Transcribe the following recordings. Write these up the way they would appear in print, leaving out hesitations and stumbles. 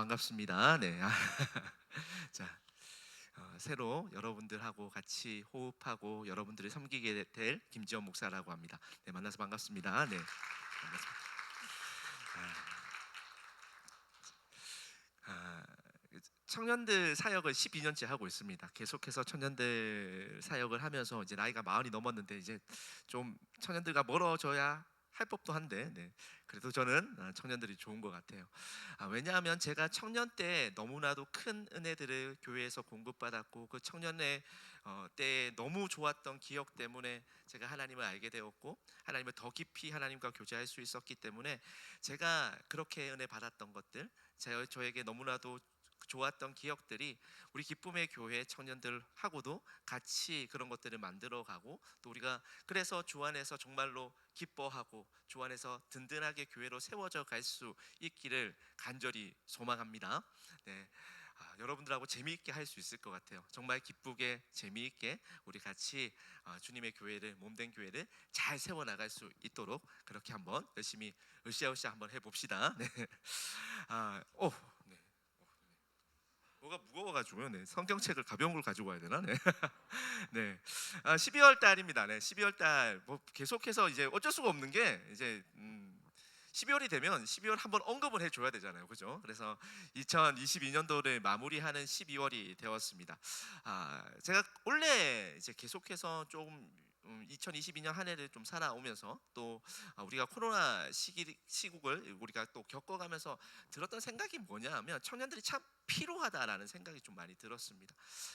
반갑습니다. 네. 자, 새로 여러분들하고 같이 호흡하고 여러분들을 섬기게 될 김지원 목사라고 합니다. 네, 만나서 반갑습니다. 네, 반갑습니다. 아, 청년들 사역을 12년째 하고 있습니다. 계속해서 청년들 사역을 하면서 이제 나이가 40이 넘었는데 이제 좀 청년들과 멀어져야 할 법도 한데, 네. 그래도 저는 청년들이 좋은 것 같아요. 왜냐하면 제가 청년 때 너무나도 큰 은혜들을 교회에서 공급받았고 그 청년의 때에 너무 좋았던 기억 때문에 제가 하나님을 알게 되었고 하나님을 더 깊이 하나님과 교제할 수 있었기 때문에 제가 그렇게 은혜 받았던 것들, 저에게 너무나도 좋았던 기억들이 우리 기쁨의 교회 청년들하고도 같이 그런 것들을 만들어가고 또 우리가 그래서 주 안에서 정말로 기뻐하고 주 안에서 든든하게 교회로 세워져 갈 수 있기를 간절히 소망합니다. 네. 여러분들하고 재미있게 할 수 있을 것 같아요. 정말 기쁘게 재미있게 우리 같이 주님의 교회를, 몸된 교회를 잘 세워나갈 수 있도록 그렇게 한번 열심히 으쌰으쌰 한번 해봅시다. 네. 네. 뭐가 무거워가지고요. 네. 성경책을 가벼운 걸 가지고 와야 되나? 네. 네. 12월 달입니다. 네. 12월 달 뭐 계속해서 이제 어쩔 수가 없는 게 이제 12월이 되면 12월 한번 언급을 해줘야 되잖아요, 그죠? 그래서 2022년도를 마무리하는 12월이 되었습니다. 제가 원래 이제 계속해서 좀 2022년 한 해를 좀 살아오면서 또 우리가 코로나 시국을 우리가 또 겪어가면서 들었던 생각이 뭐냐하면 청년들이 참 필요하다라는 생각이 좀 많이 들었습니다.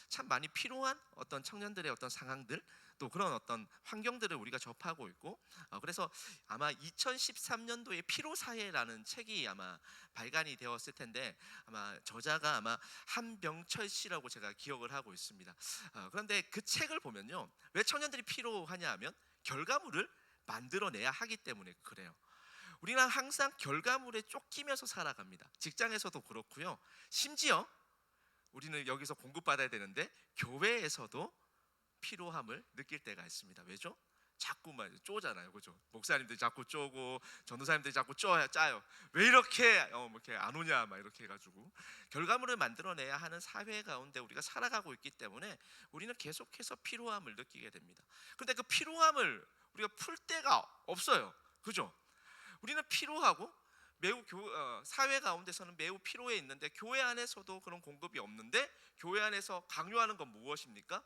참 많이 필요한 어떤 청년들의 어떤 상황들 또 그런 어떤 환경들을 우리가 접하고 있고 그래서 아마 2013년도에 피로사회라는 책이 아마 발간이 되었을 텐데 아마 저자가 아마 한병철 씨라고 제가 기억을 하고 있습니다. 그런데 그 책을 보면요, 왜 청년들이 필요하냐 하면 결과물을 만들어내야 하기 때문에 그래요. 우리는 항상 결과물에 쫓기면서 살아갑니다. 직장에서도 그렇고요. 심지어 우리는 여기서 공급받아야 되는데 교회에서도 피로함을 느낄 때가 있습니다. 왜죠? 자꾸만 쪼잖아요, 그죠? 목사님들 자꾸 쪼고 전도사님들 자꾸 짜요. 왜 이렇게 뭐 이렇게 안 오냐, 막 이렇게 해가지고 결과물을 만들어내야 하는 사회 가운데 우리가 살아가고 있기 때문에 우리는 계속해서 피로함을 느끼게 됩니다. 그런데 그 피로함을 우리가 풀 데가 없어요, 그죠? 우리는 피로하고 매우 사회 가운데서는 매우 피로해 있는데 교회 안에서도 그런 공급이 없는데 교회 안에서 강요하는 건 무엇입니까?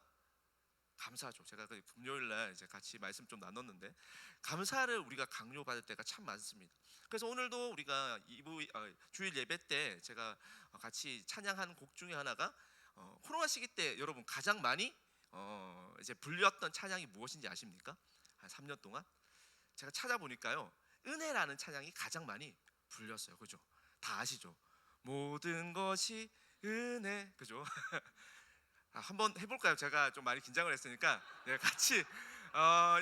감사죠. 제가 그 금요일 날 이제 같이 말씀 좀 나눴는데 감사를 우리가 강요받을 때가 참 많습니다. 그래서 오늘도 우리가 주일 예배 때 제가 같이 찬양한 곡 중에 하나가 코로나 시기 때 여러분 가장 많이 이제 불렸던 찬양이 무엇인지 아십니까? 한 3년 동안 제가 찾아보니까요, 은혜라는 찬양이 가장 많이 불렸어요. 그죠? 다 아시죠? 모든 것이 은혜, 그죠? 한번 해볼까요? 제가 좀 많이 긴장을 했으니까 네, 같이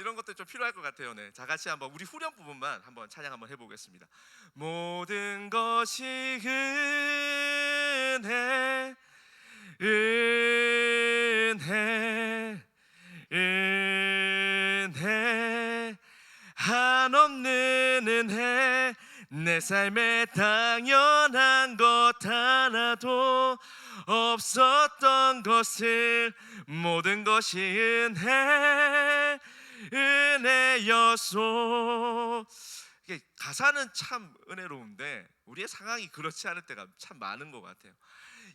이런 것도 좀 필요할 것 같아요. 네, 자 같이 한번 우리 후렴 부분만 한번 찬양 한번 해보겠습니다. 모든 것이 은혜, 은혜, 은혜, 한없는 은혜, 내 삶에 당연한 것 하나도 없었던 것을 모든 것이 은혜, 은혜였소. 이게 가사는 참 은혜로운데 우리의 상황이 그렇지 않을 때가 참 많은 것 같아요.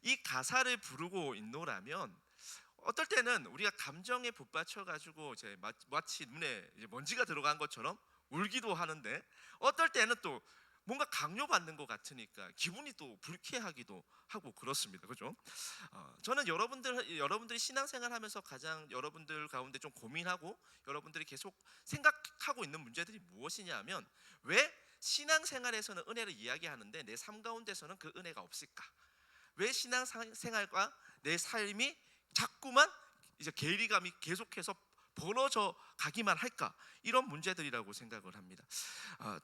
이 가사를 부르고 있노라면 어떨 때는 우리가 감정에 북받쳐 가지고 이제 마치 눈에 이제 먼지가 들어간 것처럼 울기도 하는데 어떨 때는 또 뭔가 강요받는 것 같으니까 기분이 또 불쾌하기도 하고 그렇습니다. 그죠? 저는 여러분들이 신앙생활하면서 가장 여러분들 가운데 좀 고민하고 여러분들이 계속 생각하고 있는 문제들이 무엇이냐면 왜 신앙생활에서는 은혜를 이야기하는데 내 삶 가운데서는 그 은혜가 없을까? 왜 신앙생활과 내 삶이 자꾸만 이제 괴리감이 계속해서 벌어져 가기만 할까? 이런 문제들이라고 생각을 합니다.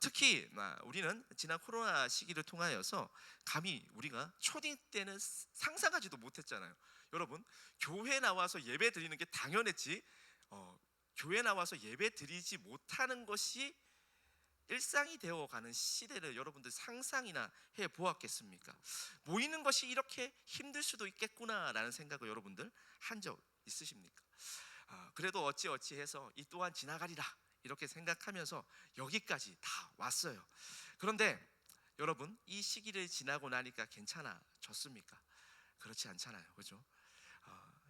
특히 우리는 지난 코로나 시기를 통하여서 감히 우리가 초딩 때는 상상하지도 못했잖아요. 여러분, 교회 나와서 예배 드리는 게 당연했지 교회 나와서 예배 드리지 못하는 것이 일상이 되어가는 시대를 여러분들 상상이나 해 보았겠습니까? 모이는 것이 이렇게 힘들 수도 있겠구나라는 생각을 여러분들 한 적 있으십니까? 그래도 어찌어찌해서 이 또한 지나가리라 이렇게 생각하면서 여기까지 다 왔어요. 그런데 여러분, 이 시기를 지나고 나니까 괜찮아졌습니까? 그렇지 않잖아요, 그죠?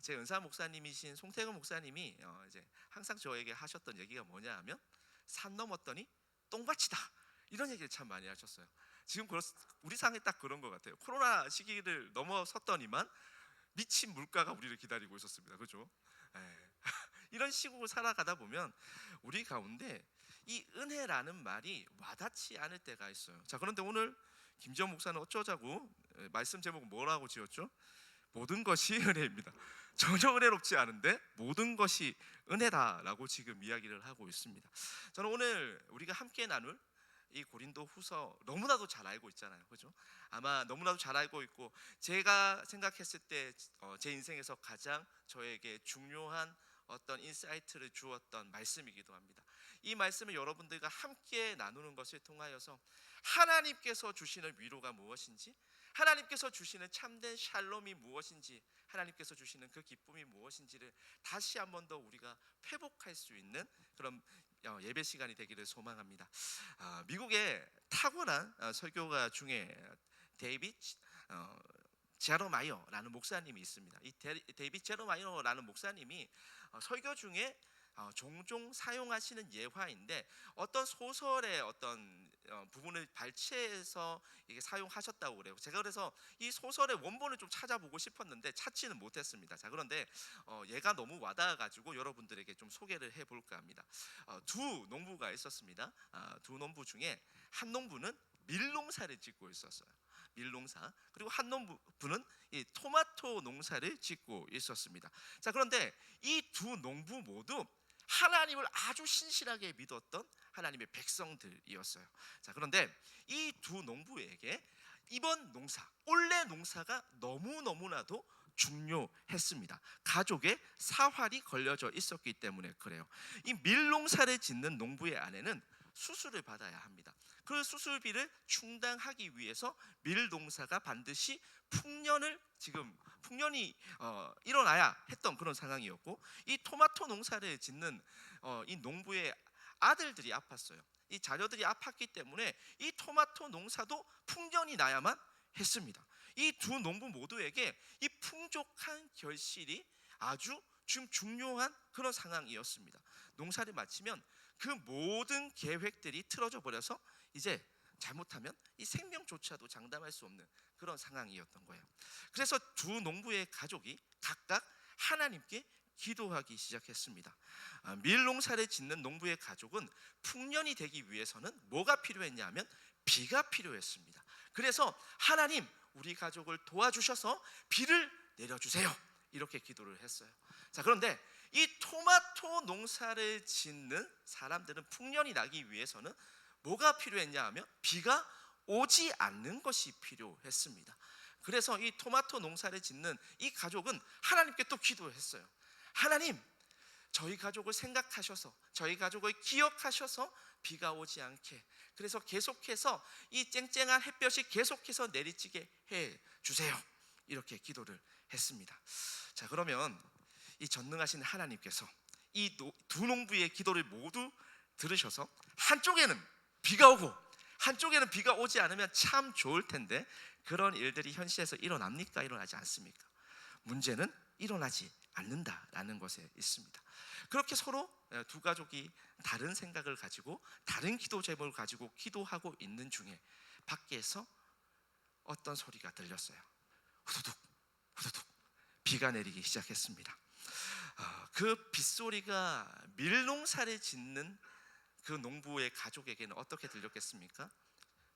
제 은사 목사님이신 송태근 목사님이 이제 항상 저에게 하셨던 얘기가 뭐냐 하면, 산 넘었더니 똥밭이다, 이런 얘기를 참 많이 하셨어요. 지금 우리 상에 딱 그런 것 같아요. 코로나 시기를 넘어섰더니만 미친 물가가 우리를 기다리고 있었습니다, 그죠? 예. 이런 식으로 살아가다 보면 우리 가운데 이 은혜라는 말이 와닿지 않을 때가 있어요. 자, 그런데 오늘 김지원 목사는 어쩌자고 말씀 제목은 뭐라고 지었죠? 모든 것이 은혜입니다. 전혀 은혜롭지 않은데 모든 것이 은혜다라고 지금 이야기를 하고 있습니다. 저는 오늘 우리가 함께 나눌 이 고린도 후서 너무나도 잘 알고 있잖아요, 그죠? 아마 너무나도 잘 알고 있고, 제가 생각했을 때 제 인생에서 가장 저에게 중요한 어떤 인사이트를 주었던 말씀이기도 합니다. 이 말씀을 여러분들과 함께 나누는 것을 통하여서 하나님께서 주시는 위로가 무엇인지, 하나님께서 주시는 참된 샬롬이 무엇인지, 하나님께서 주시는 그 기쁨이 무엇인지를 다시 한 번 더 우리가 회복할 수 있는 그런 예배 시간이 되기를 소망합니다. 미국의 탁월한 설교가 중에 데이빗 제로마이어라는 목사님이 있습니다. 이 데이빗 제로마이어라는 목사님이 설교 중에 종종 사용하시는 예화인데, 어떤 소설의 어떤 부분을 발췌해서 이게 사용하셨다고 그래요. 제가 그래서 이 소설의 원본을 좀 찾아보고 싶었는데 찾지는 못했습니다. 자, 그런데 얘가 너무 와닿아가지고 여러분들에게 좀 소개를 해볼까 합니다. 두 농부가 있었습니다. 두 농부 중에 한 농부는 밀농사를 짓고 있었어요. 밀농사. 그리고 한 농부는 이 토마토 농사를 짓고 있었습니다. 자, 그런데 이 두 농부 모두 하나님을 아주 신실하게 믿었던 하나님의 백성들이었어요. 자, 그런데 이 두 농부에게 이번 농사, 올해 농사가 너무너무나도 중요했습니다. 가족의 사활이 걸려져 있었기 때문에 그래요. 이 밀농사를 짓는 농부의 아내는 수술을 받아야 합니다. 그 수술비를 충당하기 위해서 밀농사가 반드시 풍년이 일어나야 했던 그런 상황이었고, 이 토마토 농사를 짓는 이 농부의 아들들이 아팠어요. 이 자녀들이 아팠기 때문에 이 토마토 농사도 풍년이 나야만 했습니다. 이 두 농부 모두에게 이 풍족한 결실이 아주 좀 중요한 그런 상황이었습니다. 농사를 마치면 그 모든 계획들이 틀어져 버려서 이제 잘못하면 이 생명조차도 장담할 수 없는 그런 상황이었던 거예요. 그래서 두 농부의 가족이 각각 하나님께 기도하기 시작했습니다. 밀농사를 짓는 농부의 가족은 풍년이 되기 위해서는 뭐가 필요했냐면 비가 필요했습니다. 그래서 하나님, 우리 가족을 도와주셔서 비를 내려주세요, 이렇게 기도를 했어요. 자, 그런데 이 토마토 농사를 짓는 사람들은 풍년이 나기 위해서는 뭐가 필요했냐 하면 비가 오지 않는 것이 필요했습니다. 그래서 이 토마토 농사를 짓는 이 가족은 하나님께 또 기도했어요. 하나님, 저희 가족을 생각하셔서, 저희 가족을 기억하셔서 비가 오지 않게, 그래서 계속해서 이 쨍쨍한 햇볕이 계속해서 내리쬐게 해 주세요, 이렇게 기도를 했습니다. 자, 그러면 이 전능하신 하나님께서 이 두 농부의 기도를 모두 들으셔서 한쪽에는 비가 오고 한쪽에는 비가 오지 않으면 참 좋을 텐데, 그런 일들이 현실에서 일어납니까? 일어나지 않습니까? 문제는 일어나지 않는다라는 것에 있습니다. 그렇게 서로 두 가족이 다른 생각을 가지고 다른 기도 제목을 가지고 기도하고 있는 중에 밖에서 어떤 소리가 들렸어요. 후두둑 후두둑 비가 내리기 시작했습니다. 그 빗소리가 밀농사를 짓는 그 농부의 가족에게는 어떻게 들렸겠습니까?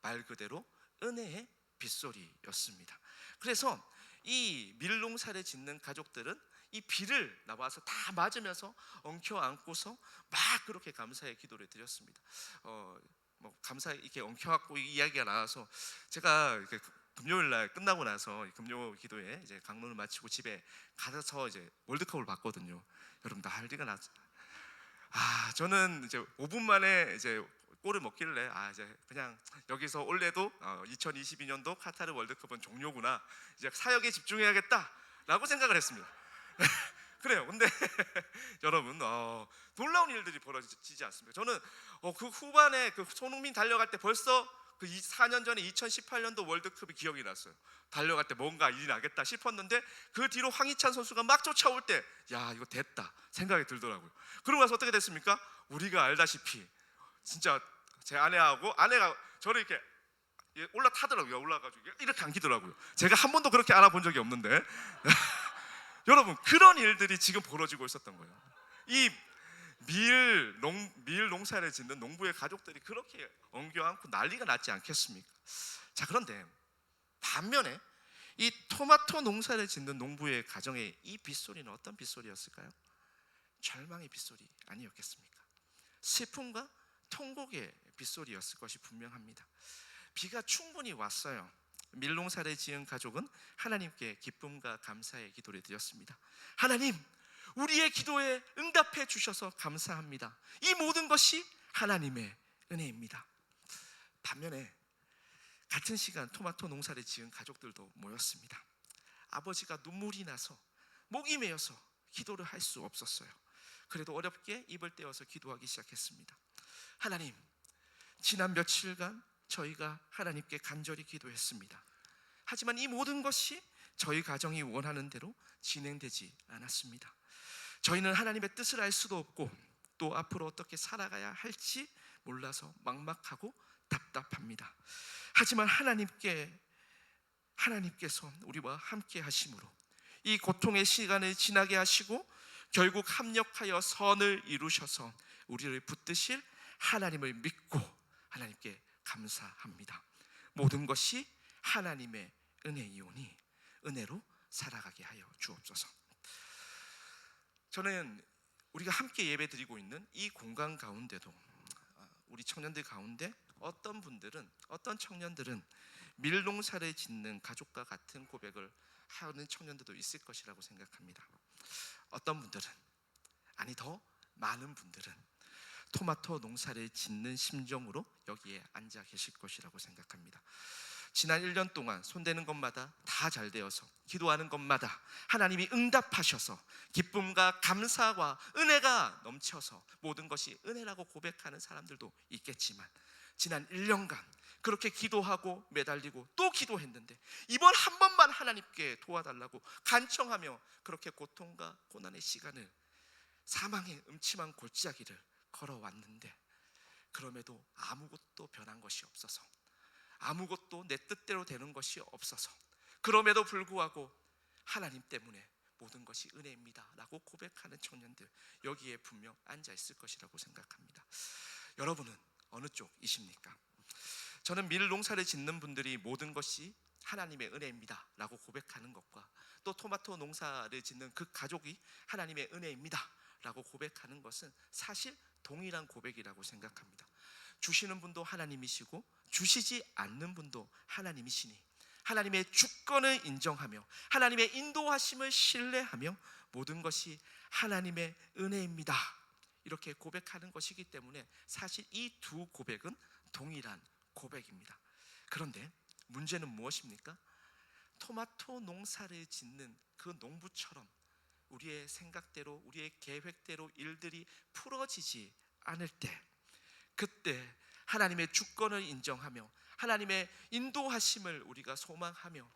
말 그대로 은혜의 빗소리였습니다. 그래서 이 밀농사를 짓는 가족들은 이 비를 나와서 다 맞으면서 엉켜안고서 막 그렇게 감사의 기도를 드렸습니다. 감사 이렇게 엉켜안고 이야기가 나와서 제가 이렇게 금요일 날 끝나고 나서 금요 기도에 이제 강론을 마치고 집에 가서 이제 월드컵을 봤거든요. 여러분, 난리가 났어요. 저는 이제 5분 만에 이제 골을 먹길래 이제 그냥 여기서 올해도 2022년도 카타르 월드컵은 종료구나, 이제 사역에 집중해야겠다라고 생각을 했습니다. 그래요. 근데 여러분, 놀라운 일들이 벌어지지 않습니까? 저는 그 후반에 그 손흥민 달려갈 때 벌써 그 4년 전에 2018년도 월드컵이 기억이 났어요. 달려갈 때 뭔가 일이 나겠다 싶었는데 그 뒤로 황희찬 선수가 막 쫓아올 때 야, 이거 됐다 생각이 들더라고요. 그러고 나서 어떻게 됐습니까? 우리가 알다시피 진짜 제 아내가 저를 이렇게 올라타더라고요. 올라가지고 이렇게 안기더라고요. 제가 한 번도 그렇게 알아본 적이 없는데 여러분, 그런 일들이 지금 벌어지고 있었던 거예요. 이 밀 농사를 짓는 농부의 가족들이 그렇게 엉겨안고 난리가 났지 않겠습니까? 자, 그런데 반면에 이 토마토 농사를 짓는 농부의 가정의 이 빗소리는 어떤 빗소리였을까요? 절망의 빗소리 아니었겠습니까? 슬픔과 통곡의 빗소리였을 것이 분명합니다. 비가 충분히 왔어요. 밀농사를 지은 가족은 하나님께 기쁨과 감사의 기도를 드렸습니다. 하나님, 우리의 기도에 응답해 주셔서 감사합니다. 이 모든 것이 하나님의 은혜입니다. 반면에 같은 시간 토마토 농사를 지은 가족들도 모였습니다. 아버지가 눈물이 나서 목이 메어서 기도를 할 수 없었어요. 그래도 어렵게 입을 떼어서 기도하기 시작했습니다. 하나님, 지난 며칠간 저희가 하나님께 간절히 기도했습니다. 하지만 이 모든 것이 저희 가정이 원하는 대로 진행되지 않았습니다. 저희는 하나님의 뜻을 알 수도 없고 또 앞으로 어떻게 살아가야 할지 몰라서 막막하고 답답합니다. 하지만 하나님께서 우리와 함께 하심으로 이 고통의 시간을 지나게 하시고 결국 합력하여 선을 이루셔서 우리를 붙드실 하나님을 믿고 하나님께 감사합니다. 모든 것이 하나님의 은혜이오니 은혜로 살아가게 하여 주옵소서. 저는 우리가 함께 예배드리고 있는 이 공간 가운데도 우리 청년들 가운데 어떤 청년들은 밀농사를 짓는 가족과 같은 고백을 하는 청년들도 있을 것이라고 생각합니다. 어떤 분들은, 아니 더 많은 분들은 토마토 농사를 짓는 심정으로 여기에 앉아 계실 것이라고 생각합니다. 지난 1년 동안 손대는 것마다 다 잘 되어서 기도하는 것마다 하나님이 응답하셔서 기쁨과 감사와 은혜가 넘쳐서 모든 것이 은혜라고 고백하는 사람들도 있겠지만 지난 1년간 그렇게 기도하고 매달리고 또 기도했는데 이번 한 번만 하나님께 도와달라고 간청하며 그렇게 고통과 고난의 시간을, 사망의 음침한 골짜기를 걸어왔는데 그럼에도 아무것도 변한 것이 없어서, 아무것도 내 뜻대로 되는 것이 없어서, 그럼에도 불구하고 하나님 때문에 모든 것이 은혜입니다 라고 고백하는 청년들 여기에 분명 앉아 있을 것이라고 생각합니다. 여러분은 어느 쪽이십니까? 저는 밀농사를 짓는 분들이 모든 것이 하나님의 은혜입니다 라고 고백하는 것과 또 토마토 농사를 짓는 그 가족이 하나님의 은혜입니다 라고 고백하는 것은 사실 동일한 고백이라고 생각합니다. 주시는 분도 하나님이시고 주시지 않는 분도 하나님이시니 하나님의 주권을 인정하며 하나님의 인도하심을 신뢰하며 모든 것이 하나님의 은혜입니다 이렇게 고백하는 것이기 때문에 사실 이 두 고백은 동일한 고백입니다. 그런데 문제는 무엇입니까? 토마토 농사를 짓는 그 농부처럼 우리의 생각대로 우리의 계획대로 일들이 풀어지지 않을 때, 그때 하나님의 주권을 인정하며 하나님의 인도하심을 우리가 소망하며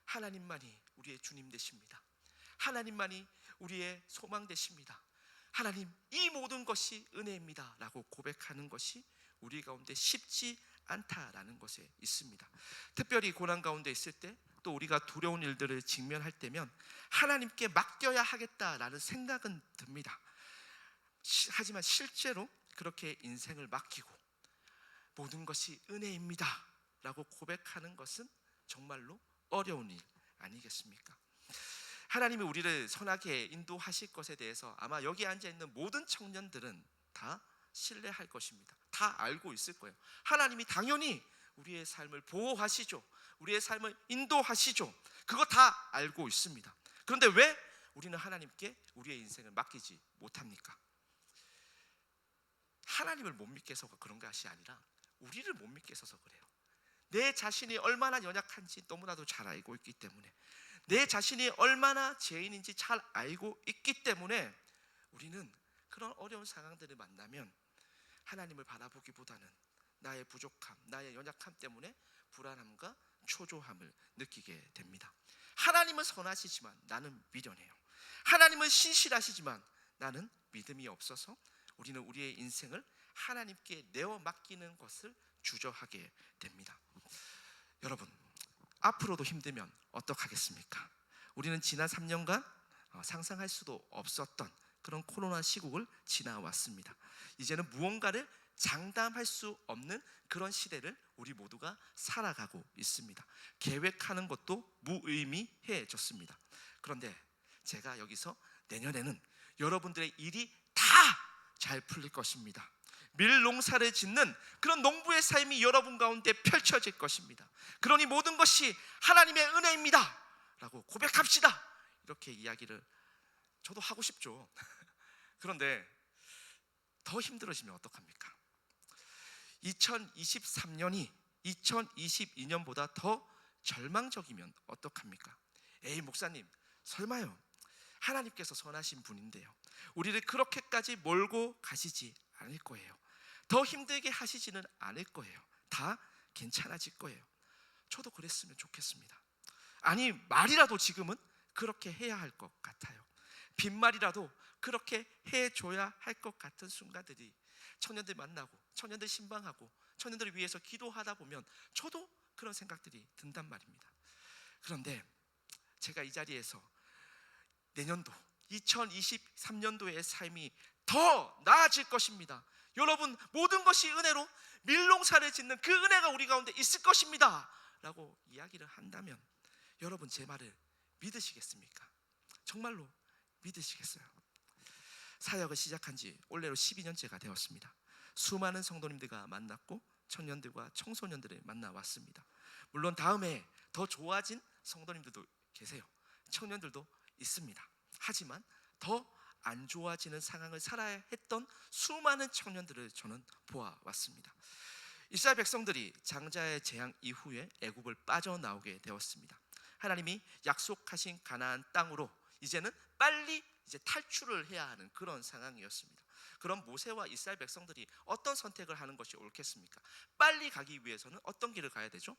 하나님만이 우리의 주님 되십니다. 하나님만이 우리의 소망 되십니다. 하나님, 이 모든 것이 은혜입니다 라고 고백하는 것이 우리 가운데 쉽지 않다라는 것에 있습니다. 특별히 고난 가운데 있을 때 또 우리가 두려운 일들을 직면할 때면 하나님께 맡겨야 하겠다라는 생각은 듭니다. 하지만 실제로 그렇게 인생을 맡기고 모든 것이 은혜입니다 라고 고백하는 것은 정말로 어려운 일 아니겠습니까? 하나님이 우리를 선하게 인도하실 것에 대해서 아마 여기 앉아있는 모든 청년들은 다 신뢰할 것입니다. 다 알고 있을 거예요. 하나님이 당연히 우리의 삶을 보호하시죠. 우리의 삶을 인도하시죠. 그거 다 알고 있습니다. 그런데 왜 우리는 하나님께 우리의 인생을 맡기지 못합니까? 하나님을 못 믿게 해서가 그런 것이 아니라 우리를 못 믿게 해서 그래요. 내 자신이 얼마나 연약한지 너무나도 잘 알고 있기 때문에, 내 자신이 얼마나 죄인인지 잘 알고 있기 때문에 우리는 그런 어려운 상황들을 만나면 하나님을 바라보기보다는 나의 부족함, 나의 연약함 때문에 불안함과 초조함을 느끼게 됩니다. 하나님은 선하시지만 나는 미련해요. 하나님은 신실하시지만 나는 믿음이 없어서 우리는 우리의 인생을 하나님께 내어 맡기는 것을 주저하게 됩니다. 여러분, 앞으로도 힘들면 어떡하겠습니까? 우리는 지난 3년간 상상할 수도 없었던 그런 코로나 시국을 지나왔습니다. 이제는 무언가를 장담할 수 없는 그런 시대를 우리 모두가 살아가고 있습니다. 계획하는 것도 무의미해졌습니다. 그런데 제가 여기서 내년에는 여러분들의 일이 다 잘 풀릴 것입니다. 밀농사를 짓는 그런 농부의 삶이 여러분 가운데 펼쳐질 것입니다. 그러니 모든 것이 하나님의 은혜입니다 라고 고백합시다. 이렇게 이야기를 저도 하고 싶죠. 그런데 더 힘들어지면 어떡합니까? 2023년이 2022년보다 더 절망적이면 어떡합니까? 에이 목사님, 설마요. 하나님께서 선하신 분인데요, 우리를 그렇게까지 몰고 가시지 않을 거예요. 더 힘들게 하시지는 않을 거예요. 다 괜찮아질 거예요. 저도 그랬으면 좋겠습니다. 아니, 말이라도 지금은 그렇게 해야 할 것 같아요. 빈말이라도 그렇게 해줘야 할 것 같은 순간들이, 청년들 만나고 청년들 신방하고 청년들을 위해서 기도하다 보면 저도 그런 생각들이 든단 말입니다. 그런데 제가 이 자리에서 내년도 2023년도의 삶이 더 나아질 것입니다. 여러분, 모든 것이 은혜로 밀농사를 짓는 그 은혜가 우리 가운데 있을 것입니다 라고 이야기를 한다면 여러분, 제 말을 믿으시겠습니까? 정말로 믿으시겠어요? 사역을 시작한 지 올해로 12년째가 되었습니다. 수많은 성도님들과 만났고 청년들과 청소년들을 만나왔습니다. 물론 다음에 더 좋아진 성도님들도 계세요. 청년들도 있습니다. 하지만 더 안 좋아지는 상황을 살아야 했던 수많은 청년들을 저는 보아왔습니다. 이스라엘 백성들이 장자의 재앙 이후에 애굽을 빠져나오게 되었습니다. 하나님이 약속하신 가나안 땅으로 이제는 빨리 탈출을 해야 하는 그런 상황이었습니다. 그럼 모세와 이스라엘 백성들이 어떤 선택을 하는 것이 옳겠습니까? 빨리 가기 위해서는 어떤 길을 가야 되죠?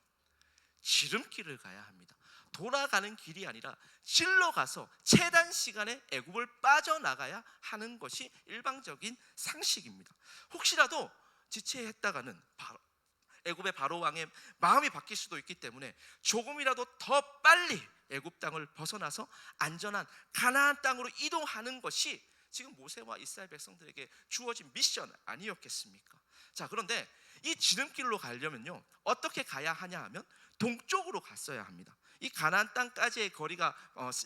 지름길을 가야 합니다. 돌아가는 길이 아니라 질러 가서 최단 시간에 애굽을 빠져나가야 하는 것이 일방적인 상식입니다. 혹시라도 지체했다가는 애굽의 바로 왕의 마음이 바뀔 수도 있기 때문에 조금이라도 더 빨리 애굽 땅을 벗어나서 안전한 가나안 땅으로 이동하는 것이 지금 모세와 이스라엘 백성들에게 주어진 미션 아니었겠습니까? 자, 그런데 이 지름길로 가려면요, 어떻게 가야 하냐 하면 동쪽으로 갔어야 합니다. 이 가나안 땅까지의 거리가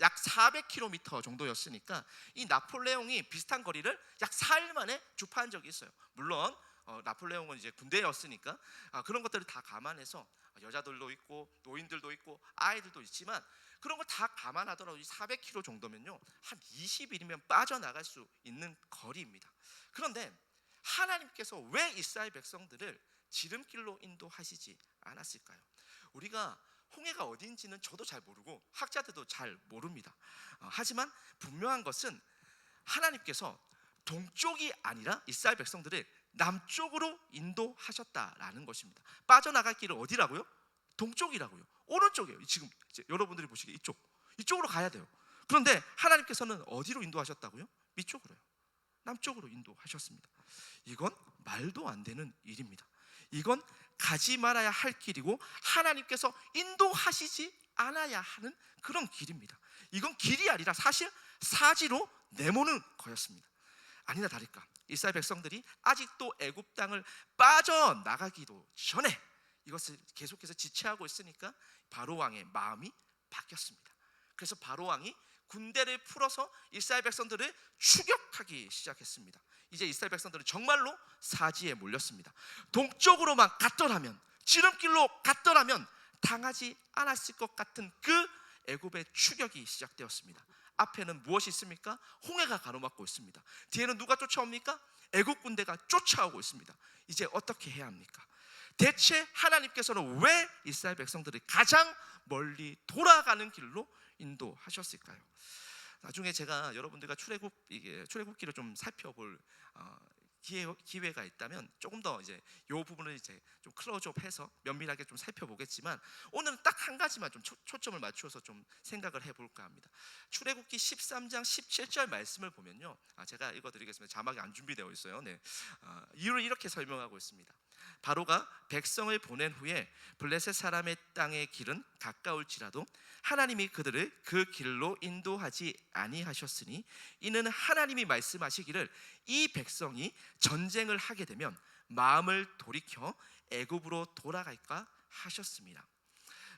약 400km 정도였으니까 이 나폴레옹이 비슷한 거리를 약 4일 만에 주파한 적이 있어요. 물론 나폴레옹은 이제 군대였으니까 그런 것들을 다 감안해서 여자들도 있고 노인들도 있고 아이들도 있지만 그런 걸 다 감안하더라도 400km 정도면요, 한 20일이면 빠져나갈 수 있는 거리입니다. 그런데 하나님께서 왜 이스라엘 백성들을 지름길로 인도하시지 않았을까요? 우리가 홍해가 어딘지는 저도 잘 모르고 학자들도 잘 모릅니다. 하지만 분명한 것은 하나님께서 동쪽이 아니라 이스라엘 백성들을 남쪽으로 인도하셨다라는 것입니다. 빠져나갈 길은 어디라고요? 동쪽이라고요. 오른쪽이에요. 지금 여러분들이 보시기에 이쪽으로 가야 돼요. 그런데 하나님께서는 어디로 인도하셨다고요? 위쪽으로요. 남쪽으로 인도하셨습니다. 이건 말도 안 되는 일입니다. 이건 가지 말아야 할 길이고 하나님께서 인도하시지 않아야 하는 그런 길입니다. 이건 길이 아니라 사실 사지로 내모는 거였습니다. 아니나 다를까 이스라엘 백성들이 아직도 애굽 땅을 빠져나가기도 전에 이것을 계속해서 지체하고 있으니까 바로 왕의 마음이 바뀌었습니다. 그래서 바로 왕이 군대를 풀어서 이스라엘 백성들을 추격하기 시작했습니다. 이제 이스라엘 백성들은 정말로 사지에 몰렸습니다. 동쪽으로만 갔더라면, 지름길로 갔더라면 당하지 않았을 것 같은 그 애굽의 추격이 시작되었습니다. 앞에는 무엇이 있습니까? 홍해가 가로막고 있습니다. 뒤에는 누가 쫓아옵니까? 애국 군대가 쫓아오고 있습니다. 이제 어떻게 해야 합니까? 대체 하나님께서는 왜 이스라엘 백성들이 가장 멀리 돌아가는 길로 인도하셨을까요? 나중에 제가 여러분들과 출애굽기를 좀 살펴볼 기회가 있다면 조금 더 이제 이 부분을 이제 좀 클로즈업해서 면밀하게 좀 살펴보겠지만, 오늘은 딱 한 가지만 좀 초점을 맞추어서 좀 생각을 해볼까 합니다. 출애굽기 13장 17절 말씀을 보면요, 제가 읽어드리겠습니다. 자막이 안 준비되어 있어요. 네. 이유를 이렇게 설명하고 있습니다. 바로가 백성을 보낸 후에 블레셋 사람의 땅의 길은 가까울지라도 하나님이 그들을 그 길로 인도하지 아니하셨으니 이는 하나님이 말씀하시기를 이 백성이 전쟁을 하게 되면 마음을 돌이켜 애굽으로 돌아갈까 하셨습니다.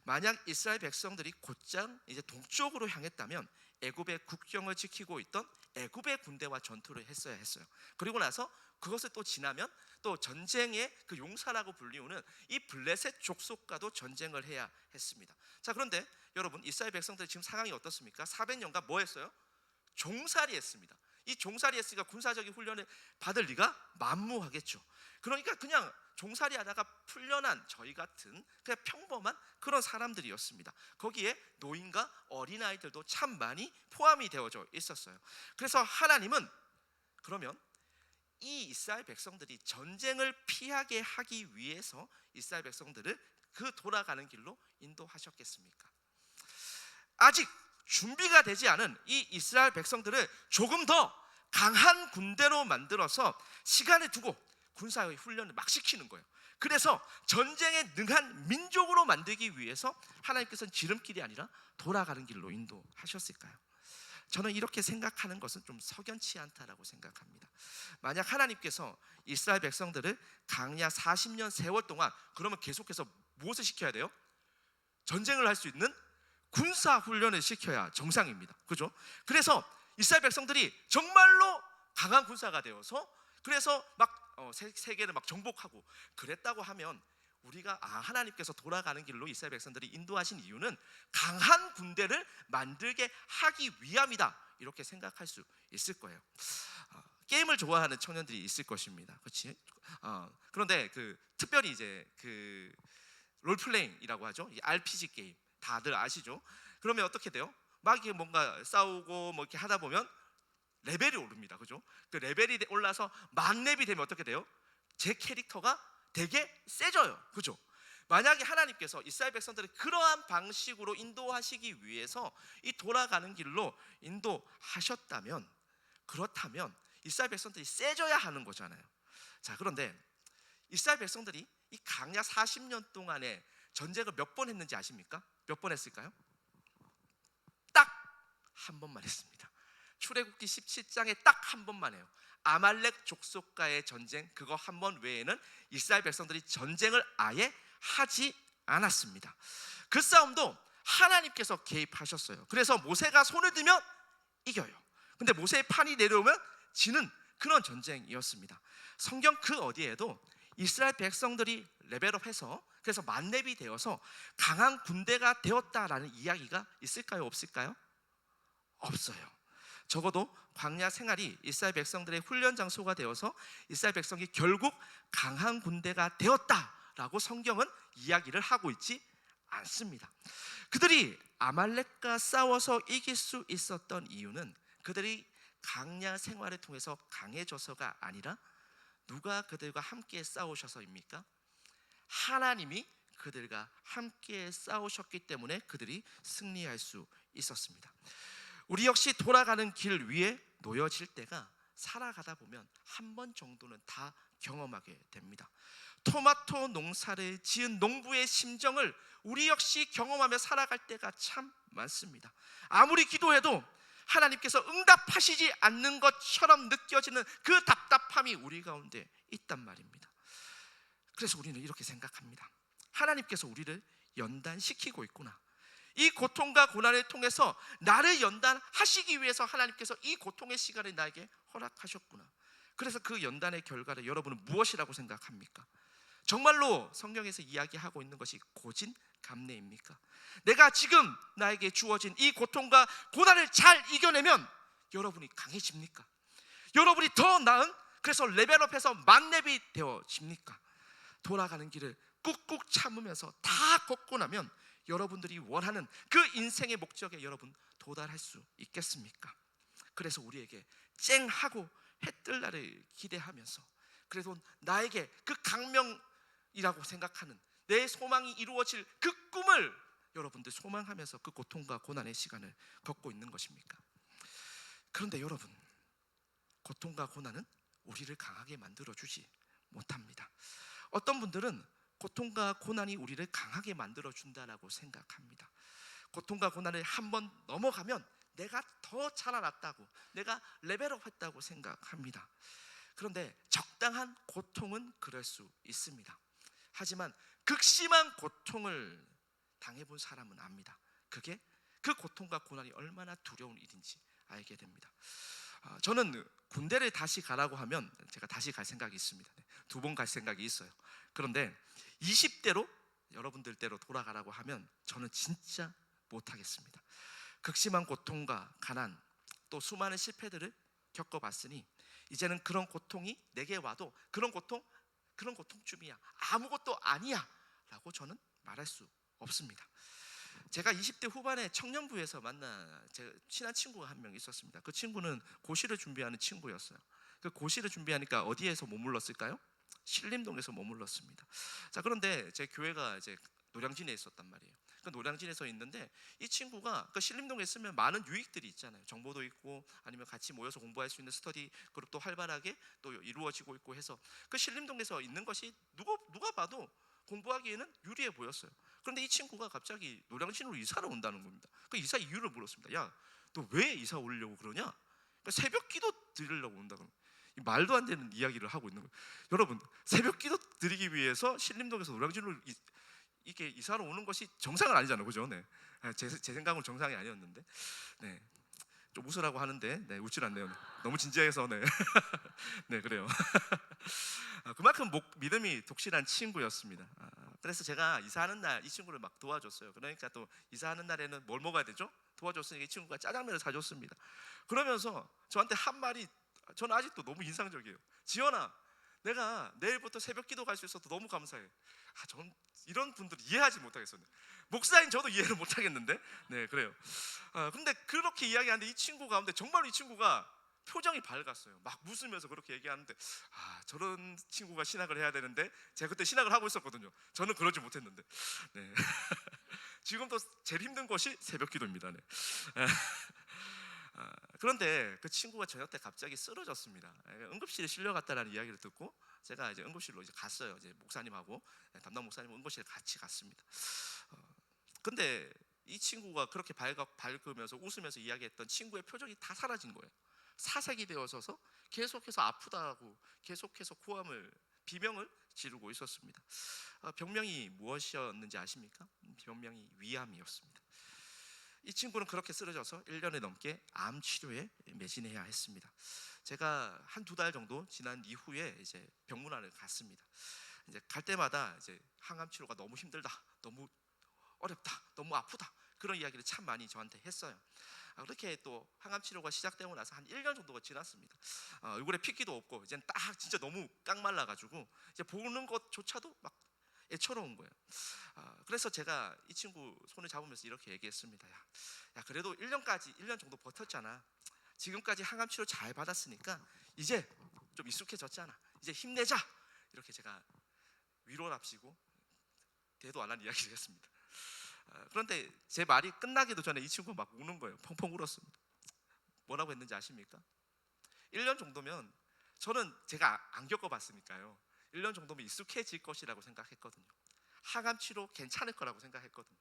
만약 이스라엘 백성들이 곧장 이제 동쪽으로 향했다면 애굽의 국경을 지키고 있던 애굽의 군대와 전투를 했어야 했어요. 그리고 나서 그것을 또 지나면 또 전쟁의 그 용사라고 불리우는 이 블레셋 족속과도 전쟁을 해야 했습니다. 자, 그런데 여러분, 이스라엘 백성들 지금 상황이 어떻습니까? 400년간 뭐 했어요? 종살이 했습니다. 이 종살이 했으니까 군사적인 훈련을 받을 리가 만무하겠죠. 그러니까 그냥 종살이 하다가 풀려난 저희 같은 그냥 평범한 그런 사람들이었습니다. 거기에 노인과 어린아이들도 참 많이 포함이 되어져 있었어요. 그래서 하나님은 그러면 이 이스라엘 백성들이 전쟁을 피하게 하기 위해서 이스라엘 백성들을 그 돌아가는 길로 인도하셨겠습니까? 아직 준비가 되지 않은 이 이스라엘 백성들을 조금 더 강한 군대로 만들어서 시간을 두고 군사의 훈련을 막 시키는 거예요. 그래서 전쟁에 능한 민족으로 만들기 위해서 하나님께서는 지름길이 아니라 돌아가는 길로 인도하셨을까요? 저는 이렇게 생각하는 것은 좀 석연치 않다라고 생각합니다. 만약 하나님께서 이스라엘 백성들을 광야 40년 세월 동안 그러면 계속해서 무엇을 시켜야 돼요? 전쟁을 할 수 있는 군사 훈련을 시켜야 정상입니다. 그죠? 그래서 이스라엘 백성들이 정말로 강한 군사가 되어서 그래서 막 세계를 막 정복하고 그랬다고 하면 우리가 하나님께서 돌아가는 길로 이스라엘 백성들이 인도하신 이유는 강한 군대를 만들게 하기 위함이다, 이렇게 생각할 수 있을 거예요. 게임을 좋아하는 청년들이 있을 것입니다. 그렇지? 그런데 특별히 이제 롤플레잉이라고 하죠. 이 RPG 게임 다들 아시죠? 그러면 어떻게 돼요? 막 이렇게 뭔가 싸우고 뭐 이렇게 하다 보면 레벨이 오릅니다. 그죠? 그 레벨이 올라서 만렙이 되면 어떻게 돼요? 제 캐릭터가 되게 세져요. 그죠? 만약에 하나님께서 이스라엘 백성들을 그러한 방식으로 인도하시기 위해서 이 돌아가는 길로 인도하셨다면, 그렇다면 이스라엘 백성들이 세져야 하는 거잖아요. 자, 그런데 이스라엘 백성들이 이 광야 40년 동안에 전쟁을 몇 번 했는지 아십니까? 몇 번 했을까요? 딱 한 번만 했습니다. 출애굽기 17장에 딱 한 번만 해요. 아말렉 족속과의 전쟁, 그거 한 번 외에는 이스라엘 백성들이 전쟁을 아예 하지 않았습니다. 그 싸움도 하나님께서 개입하셨어요. 그래서 모세가 손을 들면 이겨요. 근데 모세의 판이 내려오면 지는 그런 전쟁이었습니다. 성경 그 어디에도 이스라엘 백성들이 레벨업해서 그래서 만렙이 되어서 강한 군대가 되었다라는 이야기가 있을까요? 없을까요? 없어요. 적어도 광야 생활이 이스라엘 백성들의 훈련 장소가 되어서 이스라엘 백성이 결국 강한 군대가 되었다라고 성경은 이야기를 하고 있지 않습니다. 그들이 아말렉과 싸워서 이길 수 있었던 이유는 그들이 광야 생활을 통해서 강해져서가 아니라 누가 그들과 함께 싸우셔서입니까? 하나님이 그들과 함께 싸우셨기 때문에 그들이 승리할 수 있었습니다. 우리 역시 돌아가는 길 위에 놓여질 때가 살아가다 보면 한 번 정도는 다 경험하게 됩니다. 토마토 농사를 지은 농부의 심정을 우리 역시 경험하며 살아갈 때가 참 많습니다. 아무리 기도해도 하나님께서 응답하시지 않는 것처럼 느껴지는 그 답답함이 우리 가운데 있단 말입니다. 그래서 우리는 이렇게 생각합니다. 하나님께서 우리를 연단시키고 있구나. 이 고통과 고난을 통해서 나를 연단하시기 위해서 하나님께서 이 고통의 시간을 나에게 허락하셨구나. 그래서 그 연단의 결과를 여러분은 무엇이라고 생각합니까? 정말로 성경에서 이야기하고 있는 것이 고진감래입니까? 내가 지금 나에게 주어진 이 고통과 고난을 잘 이겨내면 여러분이 강해집니까? 여러분이 더 나은, 그래서 레벨업해서 만렙이 되어집니까? 돌아가는 길을 꾹꾹 참으면서 다 걷고 나면 여러분들이 원하는 그 인생의 목적에 여러분 도달할 수 있겠습니까? 그래서 우리에게 쨍하고 해뜰 날을 기대하면서, 그래도 나에게 그 강명이라고 생각하는 내 소망이 이루어질 그 꿈을 여러분들 소망하면서 그 고통과 고난의 시간을 걷고 있는 것입니까? 그런데 여러분, 고통과 고난은 우리를 강하게 만들어주지 못합니다. 어떤 분들은 고통과 고난이 우리를 강하게 만들어준다라고 생각합니다. 고통과 고난을 한번 넘어가면 내가 더 자라났다고, 내가 레벨업 했다고 생각합니다. 그런데 적당한 고통은 그럴 수 있습니다. 하지만 극심한 고통을 당해본 사람은 압니다. 그게 그 고통과 고난이 얼마나 두려운 일인지 알게 됩니다. 저는 군대를 다시 가라고 하면 제가 다시 갈 생각이 있습니다. 2번 갈 생각이 있어요. 그런데 20대로 여러분들 때로 돌아가라고 하면 저는 진짜 못하겠습니다. 극심한 고통과 가난, 또 수많은 실패들을 겪어봤으니 이제는 그런 고통이 내게 와도 그런 고통쯤이야, 아무것도 아니야 라고 저는 말할 수 없습니다. 제가 20대 후반에 청년부에서 제 친한 친구가 한 명 있었습니다. 그 친구는 고시를 준비하는 친구였어요. 그 고시를 준비하니까 어디에서 머물렀을까요? 신림동에서 머물렀습니다. 자, 그런데 제 교회가 이제 노량진에 있었단 말이에요. 그 노량진에서 있는데 이 친구가 그 신림동에 있으면 많은 유익들이 있잖아요. 정보도 있고 아니면 같이 모여서 공부할 수 있는 스터디 그룹도 활발하게 또 이루어지고 있고 해서 그 신림동에서 있는 것이 누가 봐도 공부하기에는 유리해 보였어요. 그런데 이 친구가 갑자기 노량진으로 이사를 온다는 겁니다. 그 이사 이유를 물었습니다. 야, 너 왜 이사 오려고 그러냐? 그러니까 새벽 기도 드리려고 온다고. 말도 안 되는 이야기를 하고 있는 거예요. 여러분, 새벽 기도 드리기 위해서 신림동에서 노량진으로 이게 이사로 오는 것이 정상은 아니잖아요, 그죠? 네. 제 생각은 정상이 아니었는데, 네. 좀 웃으라고 하는데, 네, 웃질 않네요. 너무 진지해서, 네, 네, 그래요. 그만큼 믿음이 독실한 친구였습니다. 그래서 제가 이사하는 날 이 친구를 막 도와줬어요. 그러니까 또 이사하는 날에는 뭘 먹어야 되죠? 도와줬으니까 이 친구가 짜장면을 사줬습니다. 그러면서 저한테 한 말이 저는 아직도 너무 인상적이에요. 지연아, 내가 내일부터 새벽 기도 갈 수 있어서 너무 감사해. 전 이런 분들 이해하지 못하겠어요. 목사인 저도 이해를 못하겠는데, 네, 그래요. 근데 그렇게 이야기하는데 이 친구 가운데 정말로 이 친구가 표정이 밝았어요. 막 웃으면서 그렇게 얘기하는데, 저런 친구가 신학을 해야 되는데 제가 그때 신학을 하고 있었거든요. 저는 그러지 못했는데, 네. 지금도 제일 힘든 것이 새벽 기도입니다. 네. 그런데 그 친구가 저녁 때 갑자기 쓰러졌습니다. 응급실에 실려갔다라는 이야기를 듣고 제가 이제 응급실로 이제 갔어요. 이제 목사님하고 담당 목사님 응급실에 같이 갔습니다. 근데 이 친구가 그렇게 밝으면서 웃으면서 이야기했던 친구의 표정이 다 사라진 거예요. 사색이 되어서서 계속해서 아프다고 계속해서 고함을 비명을 지르고 있었습니다. 병명이 무엇이었는지 아십니까? 병명이 위암이었습니다. 이 친구는 그렇게 쓰러져서 1년이 넘게 암 치료에 매진해야 했습니다. 제가 한 2달 정도 지난 이후에 이제 병문안을 갔습니다. 이제 갈 때마다 이제 항암 치료가 너무 힘들다, 너무 어렵다, 너무 아프다, 그런 이야기를 참 많이 저한테 했어요. 그렇게 또 항암 치료가 시작되고 나서 한 1년 정도가 지났습니다. 얼굴에 핏기도 없고 이제 딱 진짜 너무 깡말라가지고 이제 보는 것조차도 막 애처로운 거예요. 그래서 제가 이 친구 손을 잡으면서 이렇게 얘기했습니다. 야, 그래도 1년 정도 버텼잖아. 지금까지 항암 치료 잘 받았으니까 이제 좀 익숙해졌잖아. 이제 힘내자. 이렇게 제가 위로랍시고 대도 안 한 이야기를 했습니다. 그런데 제 말이 끝나기도 전에 이 친구가 막 우는 거예요. 펑펑 울었습니다. 뭐라고 했는지 아십니까? 1년 정도면, 저는 제가 안 겪어봤으니까요, 1년 정도면 익숙해질 것이라고 생각했거든요. 항암 치료 괜찮을 거라고 생각했거든요.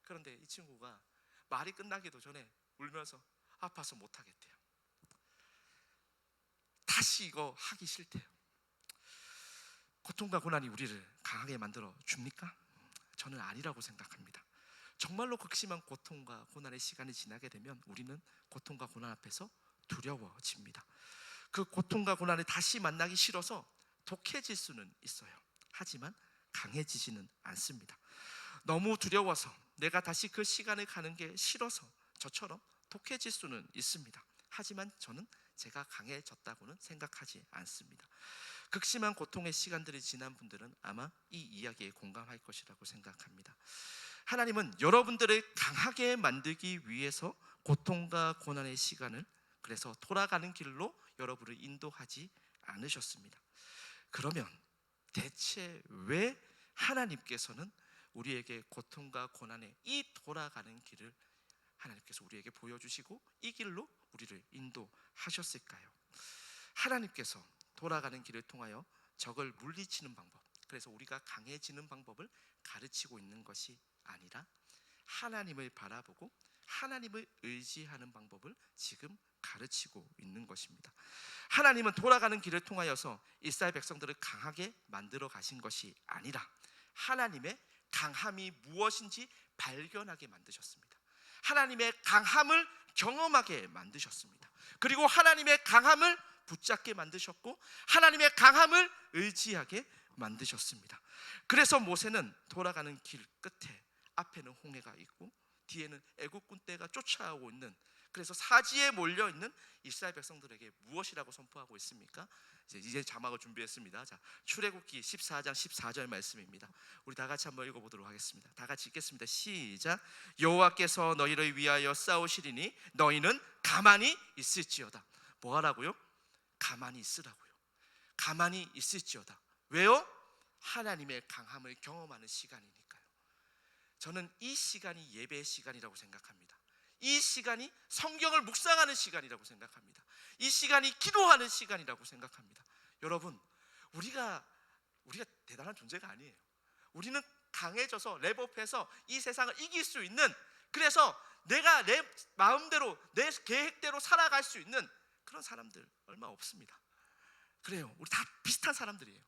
그런데 이 친구가 말이 끝나기도 전에 울면서 아파서 못하겠대요. 다시 이거 하기 싫대요. 고통과 고난이 우리를 강하게 만들어 줍니까? 저는 아니라고 생각합니다. 정말로 극심한 고통과 고난의 시간이 지나게 되면 우리는 고통과 고난 앞에서 두려워집니다. 그 고통과 고난을 다시 만나기 싫어서 독해질 수는 있어요. 하지만 강해지지는 않습니다. 너무 두려워서 내가 다시 그 시간을 가는 게 싫어서 저처럼 독해질 수는 있습니다. 하지만 저는 제가 강해졌다고는 생각하지 않습니다. 극심한 고통의 시간들이 지난 분들은 아마 이 이야기에 공감할 것이라고 생각합니다. 하나님은 여러분들을 강하게 만들기 위해서 고통과 고난의 시간을, 그래서 돌아가는 길로 여러분을 인도하지 않으셨습니다. 그러면 대체 왜 하나님께서는 우리에게 고통과 고난의 이 돌아가는 길을 하나님께서 우리에게 보여주시고 이 길로 우리를 인도하셨을까요? 하나님께서 돌아가는 길을 통하여 적을 물리치는 방법, 그래서 우리가 강해지는 방법을 가르치고 있는 것이 아니라 하나님을 바라보고 하나님을 의지하는 방법을 지금 가르치고 있는 것입니다. 하나님은 돌아가는 길을 통하여서 이스라엘 백성들을 강하게 만들어 가신 것이 아니라 하나님의 강함이 무엇인지 발견하게 만드셨습니다. 하나님의 강함을 경험하게 만드셨습니다. 그리고 하나님의 강함을 붙잡게 만드셨고 하나님의 강함을 의지하게 만드셨습니다. 그래서 모세는 돌아가는 길 끝에 앞에는 홍해가 있고 뒤에는 애국군 떼가 쫓아오고 있는, 그래서 사지에 몰려 있는 이스라엘 백성들에게 무엇이라고 선포하고 있습니까? 이제 자막을 준비했습니다. 자, 출애굽기 14장 14절 말씀입니다. 우리 다 같이 한번 읽어보도록 하겠습니다. 다 같이 읽겠습니다. 시작. 여호와께서 너희를 위하여 싸우시리니 너희는 가만히 있을지어다. 뭐 하라고요? 가만히 있으라고요. 가만히 있을지어다. 왜요? 하나님의 강함을 경험하는 시간이니까요. 저는 이 시간이 예배의 시간이라고 생각합니다. 이 시간이 성경을 묵상하는 시간이라고 생각합니다. 이 시간이 기도하는 시간이라고 생각합니다. 여러분, 우리가 대단한 존재가 아니에요. 우리는 강해져서 랩업해서 이 세상을 이길 수 있는, 그래서 내가 내 마음대로 내 계획대로 살아갈 수 있는 그런 사람들 얼마 없습니다. 그래요. 우리 다 비슷한 사람들이에요.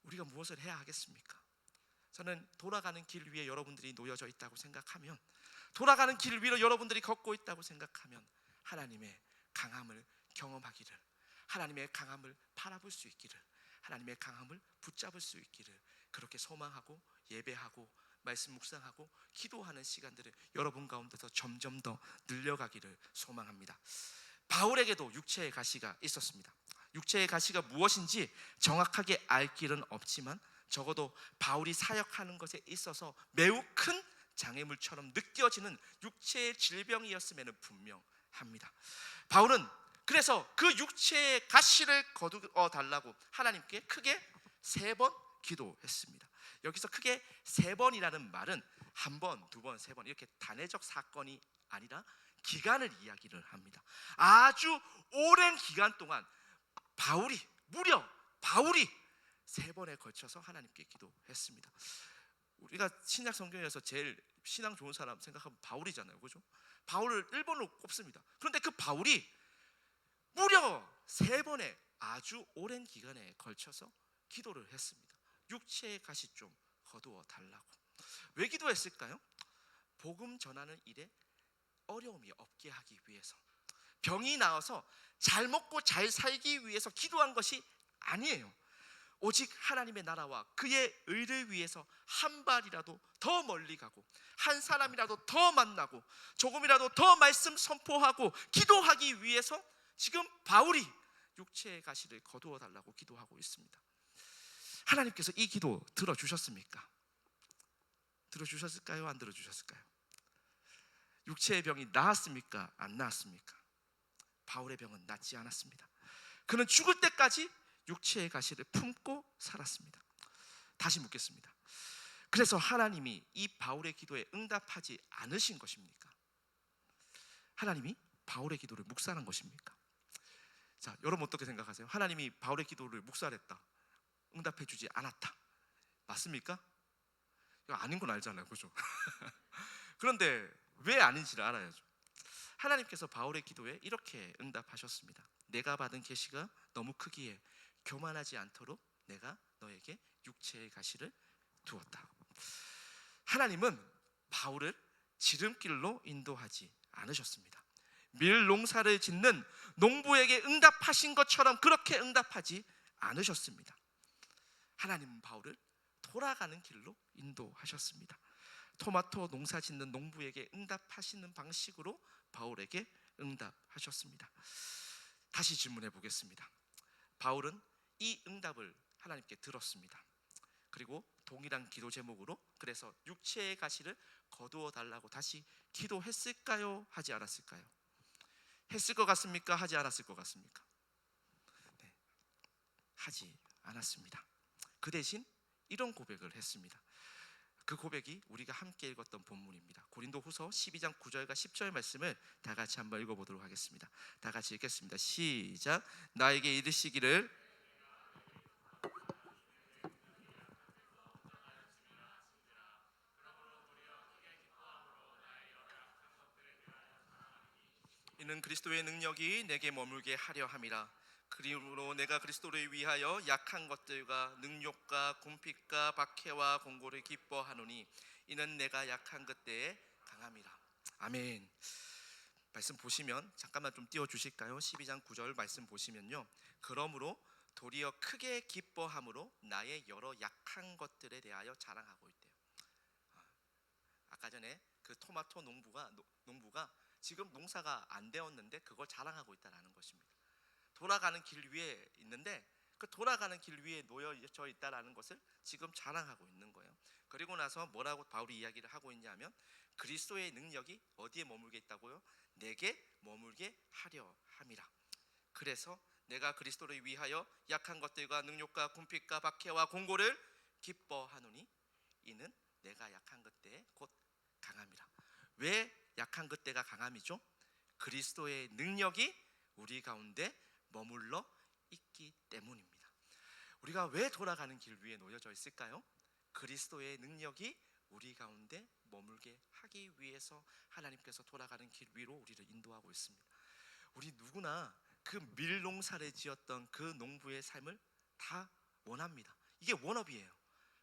우리가 무엇을 해야 하겠습니까? 저는 돌아가는 길 위에 여러분들이 놓여져 있다고 생각하면, 돌아가는 길 위로 여러분들이 걷고 있다고 생각하면 하나님의 강함을 경험하기를, 하나님의 강함을 바라볼 수 있기를, 하나님의 강함을 붙잡을 수 있기를 그렇게 소망하고 예배하고 말씀 묵상하고 기도하는 시간들을 여러분 가운데서 점점 더 늘려가기를 소망합니다. 바울에게도 육체의 가시가 있었습니다. 육체의 가시가 무엇인지 정확하게 알 길은 없지만 적어도 바울이 사역하는 것에 있어서 매우 큰 장애물처럼 느껴지는 육체의 질병이었음에는 분명합니다. 바울은 그래서 그 육체의 가시를 거두어 달라고 하나님께 크게 3번 기도했습니다. 여기서 크게 3번이라는 말은 1번, 2번, 3번 이렇게 단회적 사건이 아니라 기간을 이야기를 합니다. 아주 오랜 기간 동안 무려 바울이 3번에 걸쳐서 하나님께 기도했습니다. 우리가 신약 성경에서 제일 신앙 좋은 사람 생각하면 바울이잖아요, 그죠? 바울을 1번으로 꼽습니다. 그런데 그 바울이 무려 3번의 아주 오랜 기간에 걸쳐서 기도를 했습니다. 육체의 가시 좀 거두어 달라고. 왜 기도했을까요? 복음 전하는 일에 어려움이 없게 하기 위해서, 병이 나아서 잘 먹고 잘 살기 위해서 기도한 것이 아니에요. 오직 하나님의 나라와 그의 의를 위해서 한 발이라도 더 멀리 가고 한 사람이라도 더 만나고 조금이라도 더 말씀 선포하고 기도하기 위해서 지금 바울이 육체의 가시를 거두어 달라고 기도하고 있습니다. 하나님께서 이 기도 들어주셨습니까? 들어주셨을까요? 안 들어주셨을까요? 육체의 병이 나았습니까? 안 나았습니까? 바울의 병은 낫지 않았습니다. 그는 죽을 때까지 육체의 가시를 품고 살았습니다. 다시 묻겠습니다. 그래서 하나님이 이 바울의 기도에 응답하지 않으신 것입니까? 하나님이 바울의 기도를 묵살한 것입니까? 자, 여러분 어떻게 생각하세요? 하나님이 바울의 기도를 묵살했다, 응답해 주지 않았다, 맞습니까? 이거 아닌 건 알잖아요, 그죠? 그런데 왜 아닌지를 알아야죠. 하나님께서 바울의 기도에 이렇게 응답하셨습니다. 내가 받은 계시가 너무 크기에 교만하지 않도록 내가 너에게 육체의 가시를 두었다. 하나님은 바울을 지름길로 인도하지 않으셨습니다. 밀 농사를 짓는 농부에게 응답하신 것처럼 그렇게 응답하지 않으셨습니다. 하나님은 바울을 돌아가는 길로 인도하셨습니다. 토마토 농사 짓는 농부에게 응답하시는 방식으로 바울에게 응답하셨습니다. 다시 질문해 보겠습니다. 바울은 이 응답을 하나님께 들었습니다. 그리고 동일한 기도 제목으로 그래서 육체의 가시를 거두어 달라고 다시 기도했을까요? 하지 않았을까요? 했을 것 같습니까? 하지 않았을 것 같습니까? 네, 하지 않았습니다. 그 대신 이런 고백을 했습니다. 그 고백이 우리가 함께 읽었던 본문입니다. 고린도후서 12장 9절과 10절 말씀을 다 같이 한번 읽어보도록 하겠습니다. 다 같이 읽겠습니다. 시작. 나에게 이르시기를 이는 그리스도의 능력이 내게 머물게 하려 함이라. 그러므로 내가 그리스도를 위하여 약한 것들과 능욕과 궁핍과 박해와 공고를 기뻐하노니 이는 내가 약한 그때에 강함이라. 아멘. 말씀 보시면 잠깐만 좀 띄워주실까요? 12장 9절 말씀 보시면요, 그러므로 도리어 크게 기뻐함으로 나의 여러 약한 것들에 대하여 자랑하고 있대요. 아까 전에 그 토마토 농부가 지금 농사가 안 되었는데 그걸 자랑하고 있다는 것입니다. 돌아가는 길 위에 있는데 그 돌아가는 길 위에 놓여져 있다는 것을 지금 자랑하고 있는 거예요. 그리고 나서 뭐라고 바울이 이야기를 하고 있냐면 그리스도의 능력이 어디에 머물게 있다고요? 내게 머물게 하려 함이라. 그래서 내가 그리스도를 위하여 약한 것들과 능욕과 궁핍과 박해와 공고를 기뻐하노니 이는 내가 약한 그때에 곧 강함이라. 왜 약한 그때가 강함이죠? 그리스도의 능력이 우리 가운데 머물러 있기 때문입니다. 우리가 왜 돌아가는 길 위에 놓여져 있을까요? 그리스도의 능력이 우리 가운데 머물게 하기 위해서 하나님께서 돌아가는 길 위로 우리를 인도하고 있습니다. 우리 누구나 그 밀농사를 지었던 그 농부의 삶을 다 원합니다. 이게 원업이에요.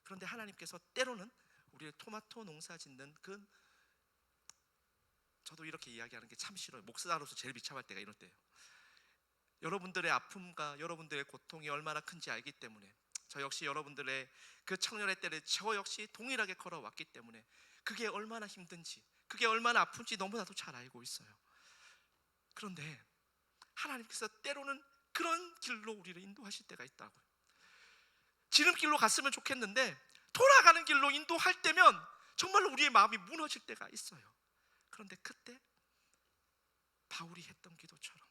그런데 하나님께서 때로는 우리의 토마토 농사 짓는 저도 이렇게 이야기하는 게 참 싫어요. 목사로서 제일 비참할 때가 이럴 때예요. 여러분들의 아픔과 여러분들의 고통이 얼마나 큰지 알기 때문에 저 역시 여러분들의 그 청년의 때를 저 역시 동일하게 걸어왔기 때문에 그게 얼마나 힘든지 그게 얼마나 아픈지 너무나도 잘 알고 있어요. 그런데 하나님께서 때로는 그런 길로 우리를 인도하실 때가 있다고요. 지름길로 갔으면 좋겠는데 돌아가는 길로 인도할 때면 정말로 우리의 마음이 무너질 때가 있어요. 그런데 그때 바울이 했던 기도처럼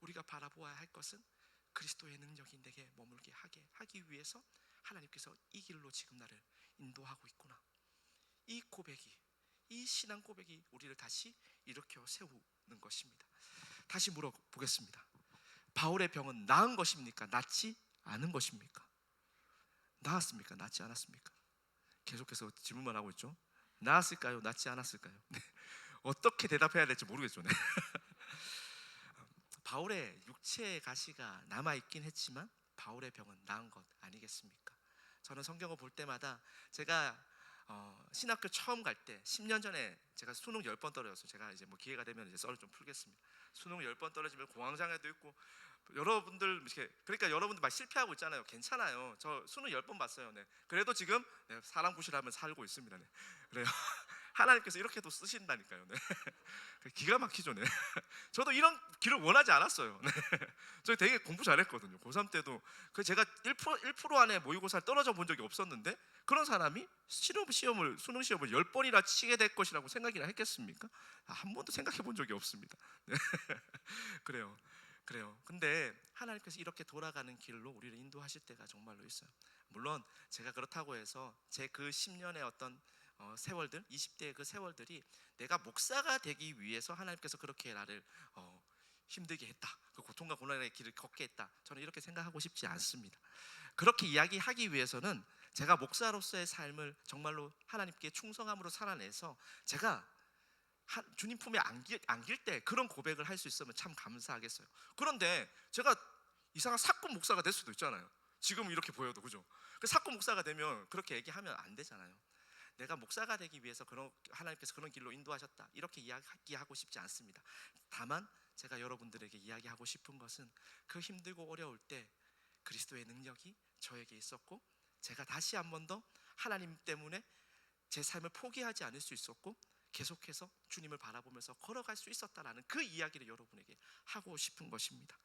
우리가 바라보아야 할 것은 그리스도의 능력이 내게 머물게 하기 위해서 하나님께서 이 길로 지금 나를 인도하고 있구나. 이 고백이, 이 신앙 고백이 우리를 다시 일으켜 세우는 것입니다. 다시 물어보겠습니다. 바울의 병은 나은 것입니까? 낫지 않은 것입니까? 나았습니까? 낫지 않았습니까? 계속해서 질문만 하고 있죠. 나았을까요? 낫지 않았을까요? 네. 어떻게 대답해야 될지 모르겠죠. 네. 바울의 육체의 가시가 남아있긴 했지만 바울의 병은 나은 것 아니겠습니까? 저는 성경을 볼 때마다 제가 신학교 처음 갈 때 10년 전에 제가 수능 10번 떨어졌어요. 제가 이제 뭐 기회가 되면 이제 썰을 좀 풀겠습니다. 수능 10번 떨어지면 공황장애도 있고 여러분들 그러니까 여러분들 막 실패하고 있잖아요. 괜찮아요. 저 수능 10번 봤어요. 네. 그래도 지금 사람 구실하면 살고 있습니다. 네. 그래요. 하나님께서 이렇게도 쓰신다니까요. 네. 기가 막히죠. 네. 저도 이런 길을 원하지 않았어요. 네. 저 되게 공부 잘했거든요. 고3 때도 제가 1% 안에 모의고사를 떨어져 본 적이 없었는데 그런 사람이 수능 시험을 10번이나 치게 될 것이라고 생각이나 했겠습니까? 한 번도 생각해 본 적이 없습니다. 네. 그래요. 근데 하나님께서 이렇게 돌아가는 길로 우리를 인도하실 때가 정말로 있어요. 물론 제가 그렇다고 해서 제 그 10년의 어떤 세월들, 20대의 그 세월들이 내가 목사가 되기 위해서 하나님께서 그렇게 나를 힘들게 했다, 그 고통과 고난의 길을 걷게 했다, 저는 이렇게 생각하고 싶지 않습니다. 그렇게 이야기하기 위해서는 제가 목사로서의 삶을 정말로 하나님께 충성함으로 살아내서 제가 주님 품에 안길 때 그런 고백을 할 수 있으면 참 감사하겠어요. 그런데 제가 이상한 사건 목사가 될 수도 있잖아요. 지금 이렇게 보여도, 그죠? 그 사건 목사가 되면 그렇게 얘기하면 안 되잖아요. 내가 목사가 되기 위해서 하나님께서 그런 길로 인도하셨다, 이렇게 이야기하고 싶지 않습니다. 다만 제가 여러분들에게 이야기하고 싶은 것은 그 힘들고 어려울 때 그리스도의 능력이 저에게 있었고 제가 다시 한 번 더 하나님 때문에 제 삶을 포기하지 않을 수 있었고 계속해서 주님을 바라보면서 걸어갈 수 있었다라는 그 이야기를 여러분에게 하고 싶은 것입니다.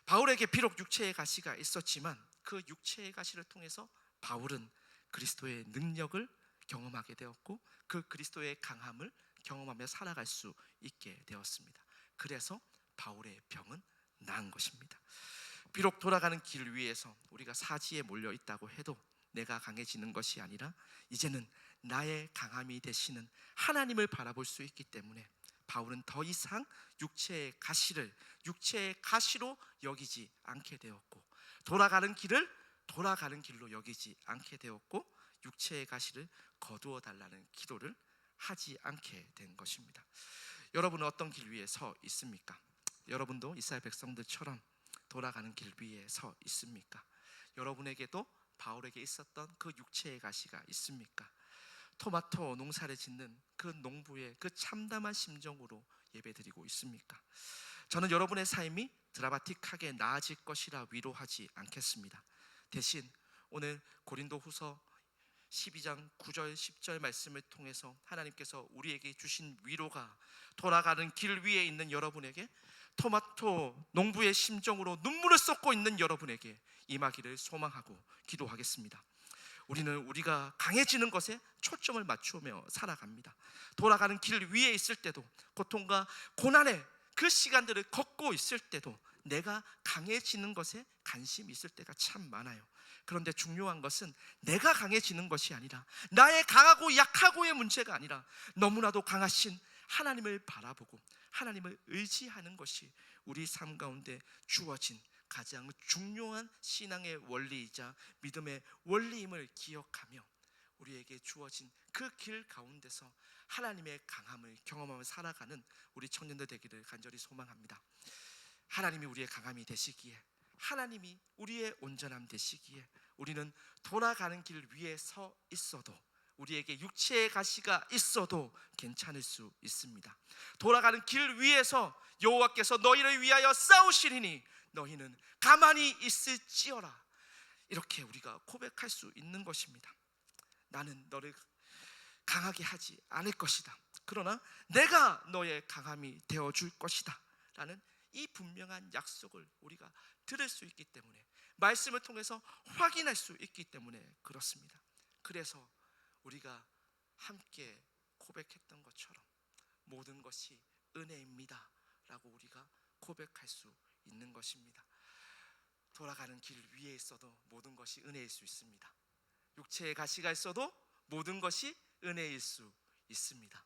바울에게 비록 육체의 가시가 있었지만 그 육체의 가시를 통해서 바울은 그리스도의 능력을 경험하게 되었고 그 그리스도의 강함을 경험하며 살아갈 수 있게 되었습니다. 그래서 바울의 병은 나은 것입니다. 비록 돌아가는 길 위에서 우리가 사지에 몰려 있다고 해도 내가 강해지는 것이 아니라 이제는 나의 강함이 되시는 하나님을 바라볼 수 있기 때문에 바울은 더 이상 육체의 가시를 육체의 가시로 여기지 않게 되었고 돌아가는 길을 돌아가는 길로 여기지 않게 되었고 육체의 가시를 거두어 달라는 기도를 하지 않게 된 것입니다. 여러분은 어떤 길 위에 서 있습니까? 여러분도 이스라엘 백성들처럼 돌아가는 길 위에 서 있습니까? 여러분에게도 바울에게 있었던 그 육체의 가시가 있습니까? 토마토 농사를 짓는 그 농부의 그 참담한 심정으로 예배드리고 있습니까? 저는 여러분의 삶이 드라마틱하게 나아질 것이라 위로하지 않겠습니다. 대신 오늘 고린도후서 12장 9절 10절 말씀을 통해서 하나님께서 우리에게 주신 위로가 돌아가는 길 위에 있는 여러분에게, 토마토 농부의 심정으로 눈물을 쏟고 있는 여러분에게 임하기를 소망하고 기도하겠습니다. 우리는 우리가 강해지는 것에 초점을 맞추며 살아갑니다. 돌아가는 길 위에 있을 때도, 고통과 고난의 그 시간들을 걷고 있을 때도 내가 강해지는 것에 관심이 있을 때가 참 많아요. 그런데 중요한 것은 내가 강해지는 것이 아니라, 나의 강하고 약하고의 문제가 아니라 너무나도 강하신 하나님을 바라보고 하나님을 의지하는 것이 우리 삶 가운데 주어진 가장 중요한 신앙의 원리이자 믿음의 원리임을 기억하며 우리에게 주어진 그 길 가운데서 하나님의 강함을 경험하며 살아가는 우리 청년들 되기를 간절히 소망합니다. 하나님이 우리의 강함이 되시기에, 하나님이 우리의 온전함 되시기에 우리는 돌아가는 길 위에 서 있어도, 우리에게 육체의 가시가 있어도 괜찮을 수 있습니다. 돌아가는 길 위에서 여호와께서 너희를 위하여 싸우시리니 너희는 가만히 있을지어라, 이렇게 우리가 고백할 수 있는 것입니다. 나는 너를 강하게 하지 않을 것이다, 그러나 내가 너의 강함이 되어줄 것이다 라는 이 분명한 약속을 우리가 들을 수 있기 때문에, 말씀을 통해서 확인할 수 있기 때문에 그렇습니다. 그래서 우리가 함께 고백했던 것처럼 모든 것이 은혜입니다 라고 우리가 고백할 수 있는 것입니다. 돌아가는 길 위에 있어도 모든 것이 은혜일 수 있습니다. 육체의 가시가 있어도 모든 것이 은혜일 수 있습니다.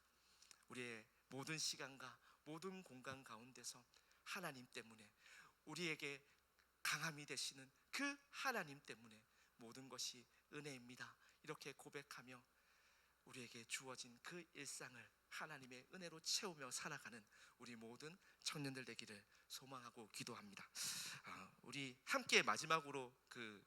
우리의 모든 시간과 모든 공간 가운데서 하나님 때문에, 우리에게 강함이 되시는 그 하나님 때문에 모든 것이 은혜입니다, 이렇게 고백하며 우리에게 주어진 그 일상을 하나님의 은혜로 채우며 살아가는 우리 모든 청년들 되기를 소망하고 기도합니다. 우리 함께 마지막으로 그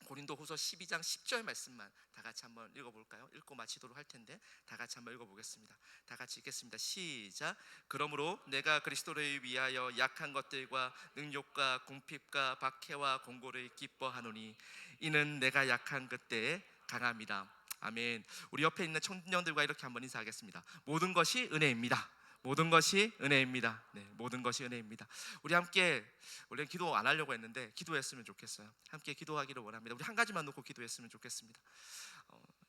고린도후서 12장 10절 말씀만 다 같이 한번 읽어볼까요? 읽고 마치도록 할 텐데 다 같이 한번 읽어보겠습니다. 다 같이 읽겠습니다. 시작. 그러므로 내가 그리스도를 위하여 약한 것들과 능욕과 궁핍과 박해와 공고를 기뻐하노니 이는 내가 약한 그때의 강함이라. 아멘. 우리 옆에 있는 청년들과 이렇게 한번 인사하겠습니다. 모든 것이 은혜입니다. 모든 것이 은혜입니다. 네, 모든 것이 은혜입니다. 우리 함께, 원래 기도 안 하려고 했는데 기도했으면 좋겠어요. 함께 기도하기를 원합니다. 우리 한 가지만 놓고 기도했으면 좋겠습니다.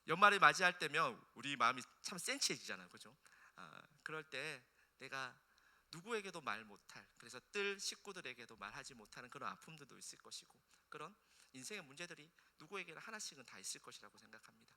연말을 맞이할 때면 우리 마음이 참 센치해지잖아요, 그죠? 그럴 때 내가 누구에게도 말 못할, 그래서 뜰 식구들에게도 말하지 못하는 그런 아픔들도 있을 것이고, 그런 인생의 문제들이 누구에게나 하나씩은 다 있을 것이라고 생각합니다.